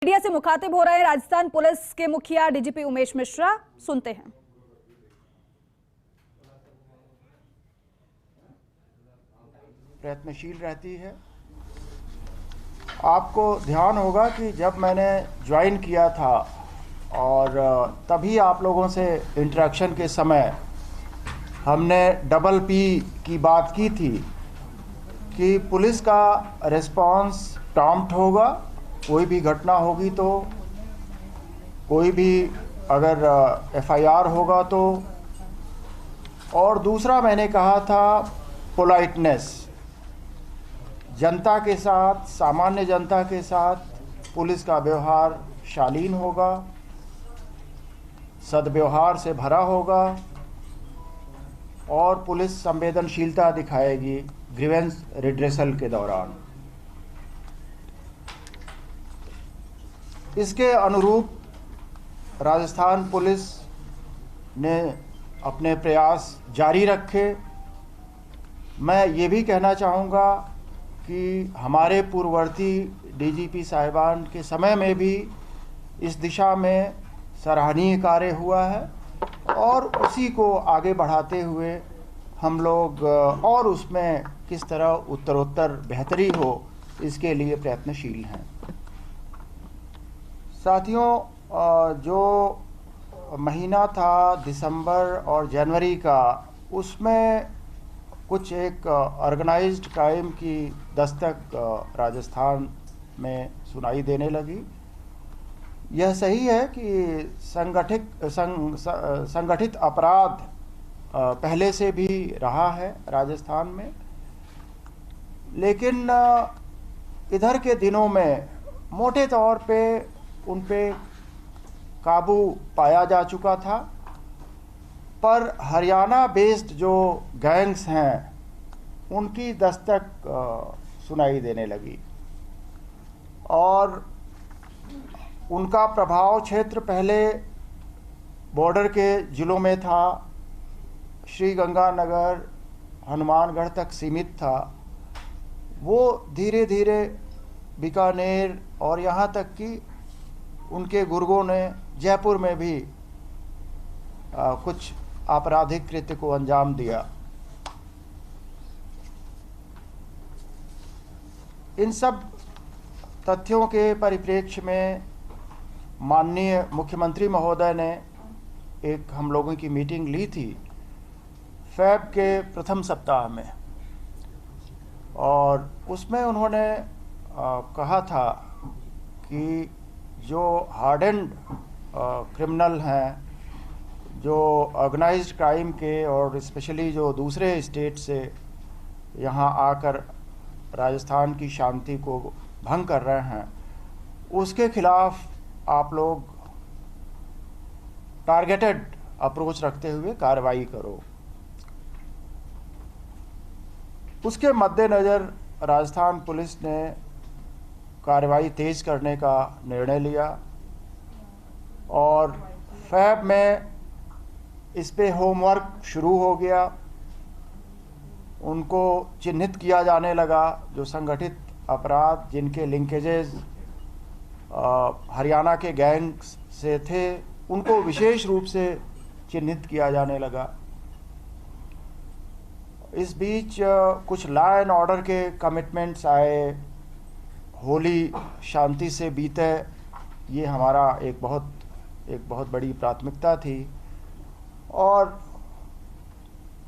Media से मुखातिब हो रहे हैं राजस्थान पुलिस के मुखिया डीजीपी उमेश मिश्रा। सुनते हैं। प्रयत्नशील रहती है। आपको ध्यान होगा कि जब मैंने ज्वाइन किया था और तभी आप लोगों से इंटरेक्शन के समय हमने डबल पी की बात की थी कि पुलिस का रिस्पांस प्रॉम्प्ट होगा। कोई भी घटना होगी तो, कोई भी अगर एफआईआर होगा तो, और दूसरा मैंने कहा था पोलाइटनेस। जनता के साथ, सामान्य जनता के साथ पुलिस का व्यवहार शालीन होगा, सद्व्यवहार से भरा होगा और पुलिस संवेदनशीलता दिखाएगी ग्रीवेंस रिड्रेसल के दौरान। इसके अनुरूप राजस्थान पुलिस ने अपने प्रयास जारी रखे। मैं ये भी कहना चाहूँगा कि हमारे पूर्ववर्ती डीजीपी साहिबान के समय में भी इस दिशा में सराहनीय कार्य हुआ है और उसी को आगे बढ़ाते हुए हम लोग और उसमें किस तरह उत्तरोत्तर बेहतरी हो, इसके लिए प्रयत्नशील हैं। साथियों, जो महीना था दिसंबर और जनवरी का, उसमें कुछ एक ऑर्गेनाइज्ड क्राइम की दस्तक राजस्थान में सुनाई देने लगी। यह सही है कि संगठित अपराध पहले से भी रहा है राजस्थान में, लेकिन इधर के दिनों में मोटे तौर पे उन पे काबू पाया जा चुका था। पर हरियाणा बेस्ड जो गैंग्स हैं उनकी दस्तक सुनाई देने लगी और उनका प्रभाव क्षेत्र पहले बॉर्डर के ज़िलों में था, श्री गंगानगर, हनुमानगढ़ तक सीमित था। वो धीरे धीरे बीकानेर और यहाँ तक कि उनके गुर्गों ने जयपुर में भी कुछ आपराधिक कृत्य को अंजाम दिया। इन सब तथ्यों के परिप्रेक्ष्य में माननीय मुख्यमंत्री महोदय ने एक हम लोगों की मीटिंग ली थी फैब के प्रथम सप्ताह में, और उसमें उन्होंने कहा था कि जो हार्डेंड क्रिमिनल हैं, जो ऑर्गेनाइज्ड क्राइम के और स्पेशली जो दूसरे स्टेट से यहाँ आकर राजस्थान की शांति को भंग कर रहे हैं, उसके खिलाफ आप लोग टारगेटेड अप्रोच रखते हुए कार्रवाई करो। उसके मद्देनज़र राजस्थान पुलिस ने कार्रवाई तेज करने का निर्णय लिया और फैब में इस पे होमवर्क शुरू हो गया। उनको चिन्हित किया जाने लगा, जो संगठित अपराध जिनके लिंकेजेस हरियाणा के गैंग्स से थे, उनको विशेष रूप से चिन्हित किया जाने लगा। इस बीच कुछ लॉ एंड ऑर्डर के कमिटमेंट्स आए, होली शांति से बीते, ये हमारा एक बहुत बड़ी प्राथमिकता थी और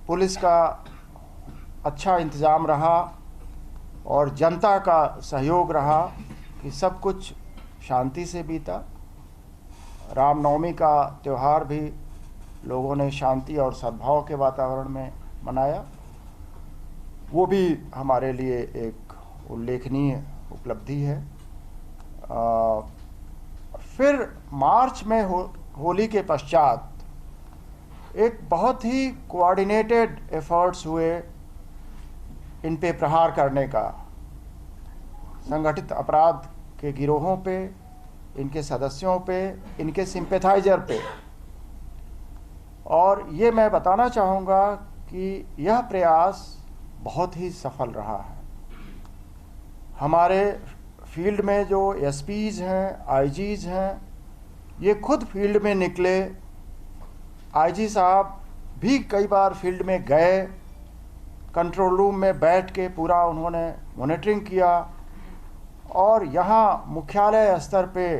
पुलिस का अच्छा इंतज़ाम रहा और जनता का सहयोग रहा कि सब कुछ शांति से बीता। रामनवमी का त्यौहार भी लोगों ने शांति और सद्भाव के वातावरण में मनाया। वो भी हमारे लिए एक उल्लेखनीय उपलब्धि है। फिर मार्च में होली के पश्चात एक बहुत ही कोऑर्डिनेटेड एफर्ट्स हुए इन पे प्रहार करने का, संगठित अपराध के गिरोहों पे, इनके सदस्यों पे, इनके सिंपैथाइजर पे। और ये मैं बताना चाहूँगा कि यह प्रयास बहुत ही सफल रहा है। हमारे फील्ड में जो एसपीज हैं, आईजीज हैं, ये खुद फील्ड में निकले। आईजी साहब भी कई बार फील्ड में गए, कंट्रोल रूम में बैठ के पूरा उन्होंने मॉनिटरिंग किया। और यहाँ मुख्यालय स्तर पे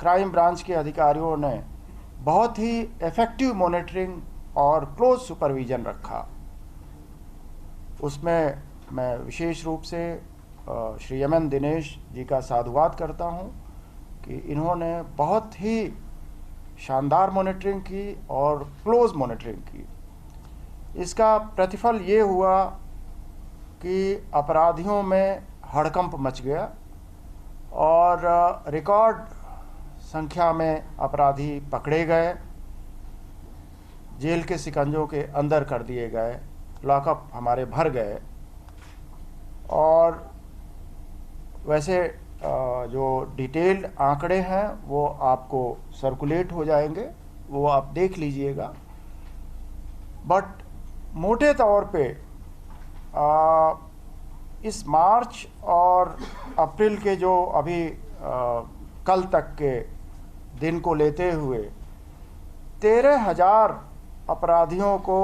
क्राइम ब्रांच के अधिकारियों ने बहुत ही इफ़ेक्टिव मॉनिटरिंग और क्लोज सुपरविज़न रखा। उसमें मैं विशेष रूप से श्री एम दिनेश जी का साधुवाद करता हूँ कि इन्होंने बहुत ही शानदार मॉनिटरिंग की और क्लोज मॉनिटरिंग की। इसका प्रतिफल ये हुआ कि अपराधियों में हड़कंप मच गया और रिकॉर्ड संख्या में अपराधी पकड़े गए, जेल के शिकंजों के अंदर कर दिए गए, लॉकअप हमारे भर गए। और वैसे जो डिटेल्ड आंकड़े हैं वो आपको सर्कुलेट हो जाएंगे, वो आप देख लीजिएगा। बट मोटे तौर पे इस मार्च और अप्रैल के जो अभी कल तक के दिन को लेते हुए 13,000 अपराधियों को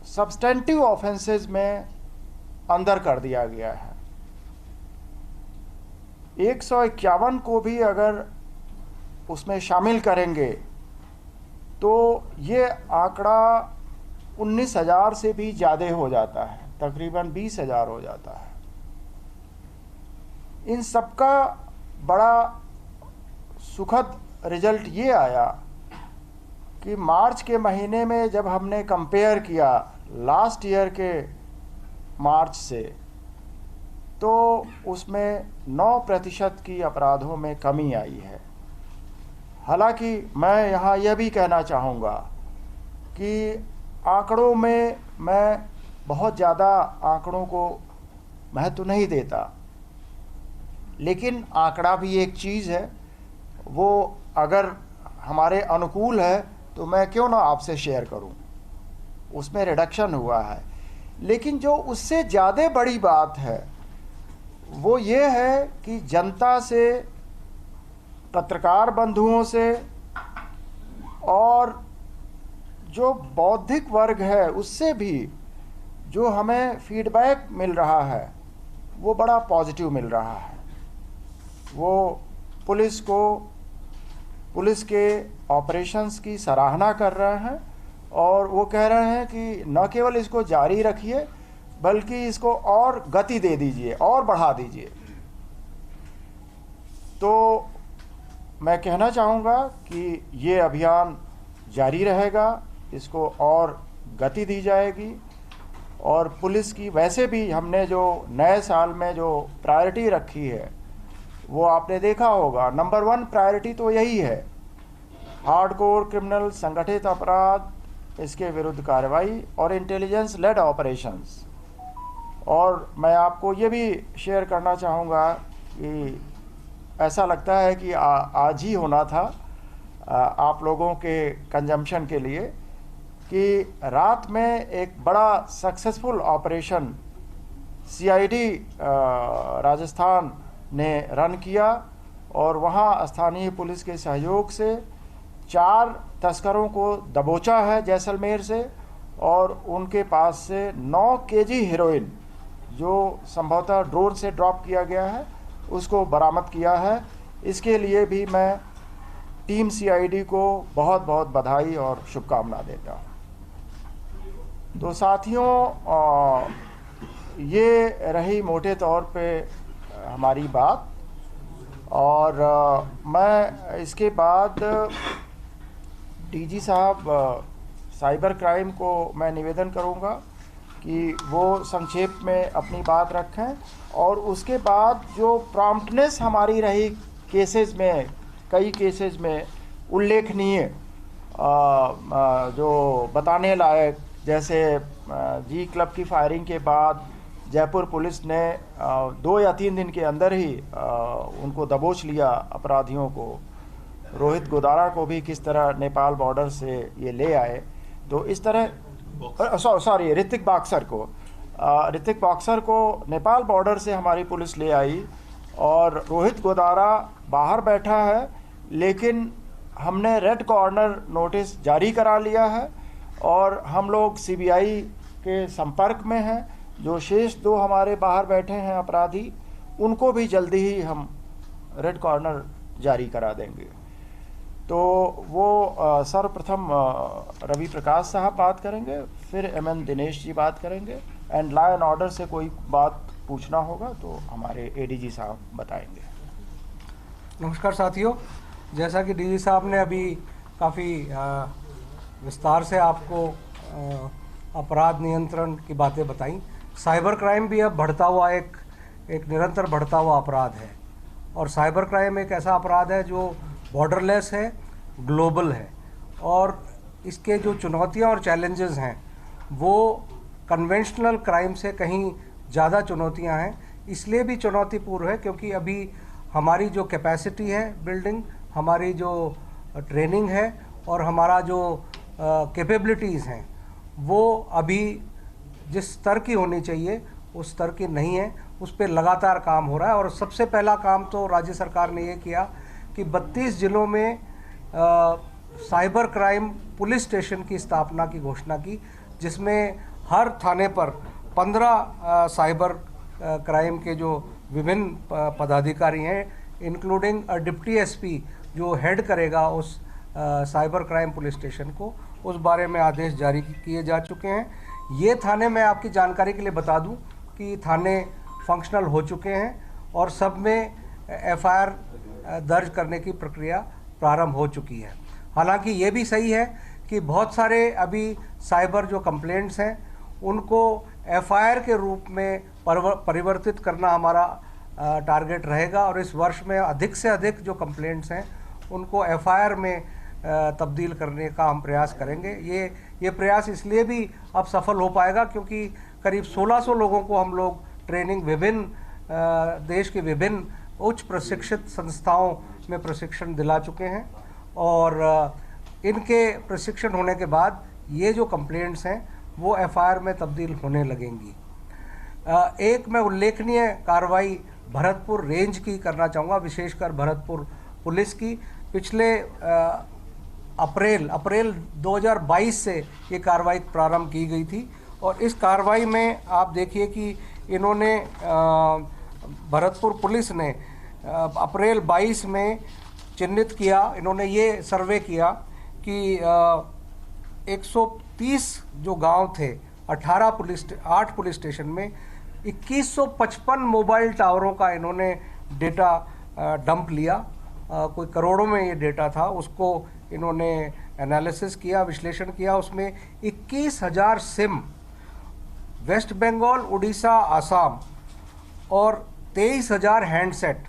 सब्सटेंटिव ऑफेंसेस में अंदर कर दिया गया है। 151 को भी अगर उसमें शामिल करेंगे तो ये आंकड़ा 19,000 से भी ज़्यादा हो जाता है, तकरीबन 20,000 हो जाता है। इन सबका बड़ा सुखद रिजल्ट ये आया कि मार्च के महीने में जब हमने कंपेयर किया लास्ट ईयर के मार्च से, तो उसमें 9% की अपराधों में कमी आई है। हालांकि मैं यहाँ यह भी कहना चाहूँगा कि आंकड़ों में मैं बहुत ज़्यादा आंकड़ों को महत्व नहीं देता, लेकिन आंकड़ा भी एक चीज़ है, वो अगर हमारे अनुकूल है तो मैं क्यों ना आपसे शेयर करूं। उसमें रिडक्शन हुआ है, लेकिन जो उससे ज़्यादा बड़ी बात है वो ये है कि जनता से, पत्रकार बंधुओं से और जो बौद्धिक वर्ग है उससे भी जो हमें फीडबैक मिल रहा है वो बड़ा पॉजिटिव मिल रहा है। वो पुलिस के ऑपरेशंस की सराहना कर रहे हैं और वो कह रहे हैं कि न केवल इसको जारी रखिए बल्कि इसको और गति दे दीजिए और बढ़ा दीजिए। तो मैं कहना चाहूँगा कि ये अभियान जारी रहेगा, इसको और गति दी जाएगी। और पुलिस की वैसे भी हमने जो नए साल में जो प्रायोरिटी रखी है वो आपने देखा होगा, नंबर 1 प्रायोरिटी तो यही है, हार्डकोर क्रिमिनल, संगठित अपराध, इसके विरुद्ध कार्रवाई और इंटेलिजेंस लेड ऑपरेशंस। और मैं आपको ये भी शेयर करना चाहूँगा कि ऐसा लगता है कि आज ही होना था आप लोगों के कंजम्पशन के लिए कि रात में एक बड़ा सक्सेसफुल ऑपरेशन सीआईडी राजस्थान ने रन किया और वहाँ स्थानीय पुलिस के सहयोग से 4 तस्करों को दबोचा है जैसलमेर से, और उनके पास से 9 केजी हेरोइन जो संभवतः ड्रोन से ड्रॉप किया गया है उसको बरामद किया है। इसके लिए भी मैं टीम सीआईडी को बहुत बहुत बधाई और शुभकामना देता हूँ। तो साथियों, ये रही मोटे तौर पे हमारी बात। और मैं इसके बाद डीजी साहब साइबर क्राइम को मैं निवेदन करूंगा कि वो संक्षेप में अपनी बात रखें, और उसके बाद जो प्रॉम्प्टनेस हमारी रही केसेस में, कई केसेस में उल्लेखनीय जो बताने लायक, जैसे जी क्लब की फायरिंग के बाद जयपुर पुलिस ने 2 या 3 दिन के अंदर ही उनको दबोच लिया अपराधियों को। रोहित गोदारा को भी किस तरह नेपाल बॉर्डर से ये ले आए। तो इस तरह ऋतिक बॉक्सर को नेपाल बॉर्डर से हमारी पुलिस ले आई और रोहित गोदारा बाहर बैठा है, लेकिन हमने रेड कॉर्नर नोटिस जारी करा लिया है और हम लोग सीबीआई के संपर्क में हैं। जो शेष 2 हमारे बाहर बैठे हैं अपराधी, उनको भी जल्दी ही हम रेड कॉर्नर जारी करा देंगे। तो वो सर्वप्रथम रवि प्रकाश साहब बात करेंगे, फिर एमएन दिनेश जी बात करेंगे, एंड लॉ एंड ऑर्डर से कोई बात पूछना होगा तो हमारे एडीजी साहब बताएंगे। नमस्कार साथियों, जैसा कि डीजी साहब ने अभी काफ़ी विस्तार से आपको अपराध नियंत्रण की बातें बताई। साइबर क्राइम भी अब बढ़ता हुआ एक निरंतर बढ़ता हुआ अपराध है, और साइबर क्राइम एक ऐसा अपराध है जो बॉर्डरलेस है, ग्लोबल है, और इसके जो चुनौतियां और चैलेंजेस हैं वो कन्वेंशनल क्राइम से कहीं ज़्यादा चुनौतियां हैं। इसलिए भी चुनौतीपूर्ण है क्योंकि अभी हमारी जो कैपेसिटी है बिल्डिंग, हमारी जो ट्रेनिंग है और हमारा जो कैपेबिलिटीज़ हैं वो अभी जिस स्तर की होनी चाहिए उस स्तर की नहीं है। उस पर लगातार काम हो रहा है, और सबसे पहला काम तो राज्य सरकार ने ये किया कि 32 जिलों में साइबर क्राइम पुलिस स्टेशन की स्थापना की घोषणा की, जिसमें हर थाने पर 15 साइबर क्राइम के जो विभिन्न पदाधिकारी हैं, इंक्लूडिंग डिप्टी एसपी जो हेड करेगा उस साइबर क्राइम पुलिस स्टेशन को, उस बारे में आदेश जारी किए जा चुके हैं। ये थाने, मैं आपकी जानकारी के लिए बता दूं कि थाने फंक्शनल हो चुके हैं और सब में एफआईआर दर्ज करने की प्रक्रिया प्रारंभ हो चुकी है। हालांकि ये भी सही है कि बहुत सारे अभी साइबर जो कंप्लेंट्स हैं उनको एफआईआर के रूप में परिवर्तित करना हमारा टारगेट रहेगा, और इस वर्ष में अधिक से अधिक जो कंप्लेंट्स हैं उनको एफआईआर में तब्दील करने का हम प्रयास करेंगे। ये प्रयास इसलिए भी अब सफल हो पाएगा क्योंकि करीब 1600 लोगों को हम लोग ट्रेनिंग विभिन्न देश के विभिन्न उच्च प्रशिक्षित संस्थाओं में प्रशिक्षण दिला चुके हैं, और इनके प्रशिक्षण होने के बाद ये जो कंप्लेंट्स हैं वो एफआईआर में तब्दील होने लगेंगी। एक मैं उल्लेखनीय कार्रवाई भरतपुर रेंज की करना चाहूँगा, विशेषकर भरतपुर पुलिस की। पिछले अप्रैल 2022 से ये कार्रवाई प्रारंभ की गई थी, और इस कार्रवाई में आप देखिए कि इन्होंने भरतपुर पुलिस ने अप्रैल 22 में चिन्हित किया, इन्होंने ये सर्वे किया कि 130 जो गांव थे 8 पुलिस स्टेशन में 2155 मोबाइल टावरों का इन्होंने डेटा डंप लिया। कोई करोड़ों में ये डेटा था, उसको इन्होंने एनालिसिस किया, विश्लेषण किया। उसमें 21,000 सिम वेस्ट बंगाल, उड़ीसा, आसाम और 23,000 हैंडसेट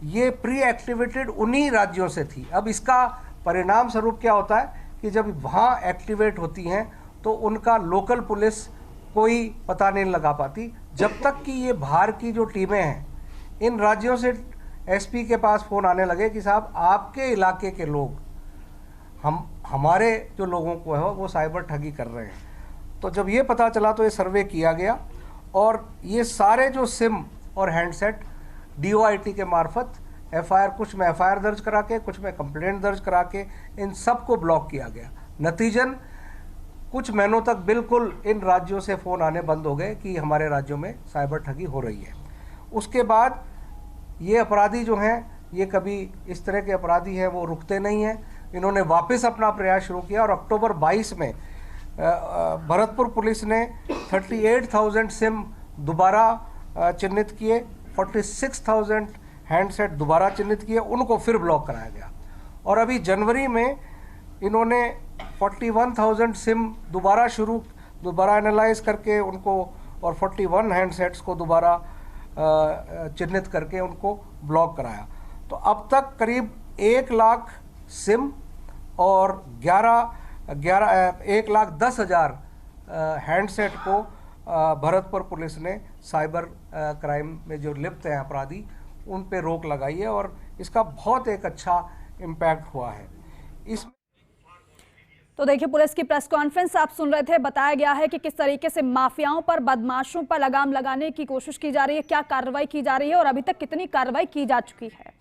ये प्री एक्टिवेटेड उन्हीं राज्यों से थी। अब इसका परिणाम स्वरूप क्या होता है कि जब वहाँ एक्टिवेट होती हैं तो उनका लोकल पुलिस कोई पता नहीं लगा पाती, जब तक कि ये बाहर की जो टीमें हैं इन राज्यों से एसपी के पास फ़ोन आने लगे कि साहब आपके इलाके के लोग हमारे जो लोगों को है वो साइबर ठगी कर रहे हैं। तो जब ये पता चला तो ये सर्वे किया गया, और ये सारे जो सिम और हैंडसेट डीओआईटी के मार्फत एफआईआर, कुछ में एफआईआर दर्ज करा के, कुछ में कंप्लेंट दर्ज करा के इन सब को ब्लॉक किया गया। नतीजन कुछ महीनों तक बिल्कुल इन राज्यों से फ़ोन आने बंद हो गए कि हमारे राज्यों में साइबर ठगी हो रही है। उसके बाद ये अपराधी जो हैं, ये कभी इस तरह के अपराधी हैं वो रुकते नहीं हैं, इन्होंने वापस अपना प्रयास शुरू किया, और अक्टूबर 22 में भरतपुर पुलिस ने 38,000 सिम दोबारा चिन्हित किए, 46,000 हैंडसेट दोबारा चिन्हित किए, उनको फिर ब्लॉक कराया गया। और अभी जनवरी में इन्होंने 41,000 सिम दोबारा एनालाइज करके उनको, और 41 हैंडसेट्स को दोबारा चिन्हित करके उनको ब्लॉक कराया। तो अब तक करीब 1 लाख सिम और 1,10,000 हैंडसेट को भरतपुर पुलिस ने साइबर क्राइम में जो लिप्त हैं अपराधी उन पे रोक लगाई है, और इसका बहुत एक अच्छा इम्पैक्ट हुआ है। इस तो देखिए, पुलिस की प्रेस कॉन्फ्रेंस आप सुन रहे थे। बताया गया है कि किस तरीके से माफियाओं पर, बदमाशों पर लगाम लगाने की कोशिश की जा रही है, क्या कार्रवाई की जा रही है और अभी तक कितनी कार्रवाई की जा चुकी है।